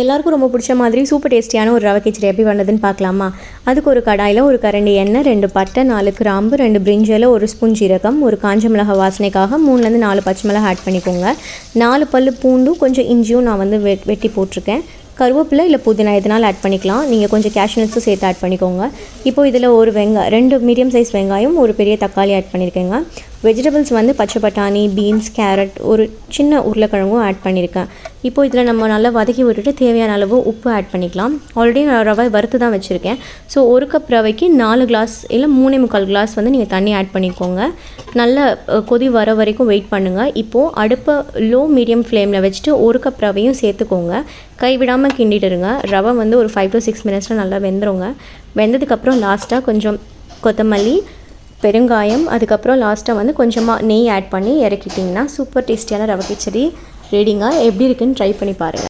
எல்லாருக்கும் ரொம்ப பிடிச்ச மாதிரி சூப்பர் டேஸ்டியான ஒரு ரவை கிச்சடி எப்படி பண்ணுறதுன்னு பார்க்கலாமா? அதுக்கு ஒரு கடாயில் ஒரு கரண்டி எண்ணெய், 2 பட்டை, 4 கிராம்பு, 2 பிரிஞ்சில், 1 ஸ்பூன் ஜீரகம், ஒரு காஞ்ச மிளகாய் வாசனைக்காக 3லேருந்து 4 பச்சை மிளகாய் ஆட் பண்ணிக்கோங்க. 4 பல்லு பூண்டும் கொஞ்சம் இஞ்சியும் நான் வந்து வெட்டி போட்டிருக்கேன். கருவேப்பிலை இல்லை புதினா எதனால் ஆட் பண்ணிக்கலாம். நீங்கள் கொஞ்சம் கேஷ்யூநட்ஸும் சேர்த்து ஆட் பண்ணிக்கோங்க. இப்போது இதில் ஒரு 2 மீடியம் சைஸ் வெங்காயம், ஒரு பெரிய தக்காளி ஆட் பண்ணியிருக்கேங்க. வெஜிடபிள்ஸ் வந்து பச்சை பட்டாணி, பீன்ஸ், கேரட், ஒரு சின்ன உருளைக்கிழங்கும் ஆட் பண்ணியிருக்கேன். இப்போது இதில் நம்ம நல்லா வதக்கி விட்டுட்டு தேவையான அளவு உப்பு ஆட் பண்ணிக்கலாம். ஆல்ரெடி நான் ரவை வறுத்து தான் வச்சுருக்கேன். ஸோ 1 கப் ரவைக்கு 4 கிளாஸ் இல்லை 3.25 கிளாஸ் வந்து நீங்கள் தண்ணி ஆட் பண்ணிக்கோங்க. நல்ல கொதி வர வரைக்கும் வெயிட் பண்ணுங்கள். இப்போது அடுப்பை லோ மீடியம் ஃப்ளேமில் வச்சுட்டு 1 கப் ரவையும் சேர்த்துக்கோங்க. கைவிடாமல் கிண்டிட்டுருங்க. ரவை வந்து ஒரு 5 to 6 மினிட்ஸில் நல்லா வெந்துருங்க. வெந்ததுக்கப்புறம் லாஸ்ட்டாக கொஞ்சம் கொத்தமல்லி, பெருங்காயம், அதுக்கப்புறம் லாஸ்ட்டாக வந்து கொஞ்சமாக நெய் ஆட் பண்ணி இறக்கிட்டிங்கன்னா சூப்பர் டேஸ்டியான ரவை கிச்சடி ரெடிங்க. எப்படி இருக்குன்னு ட்ரை பண்ணி பாருங்கள்.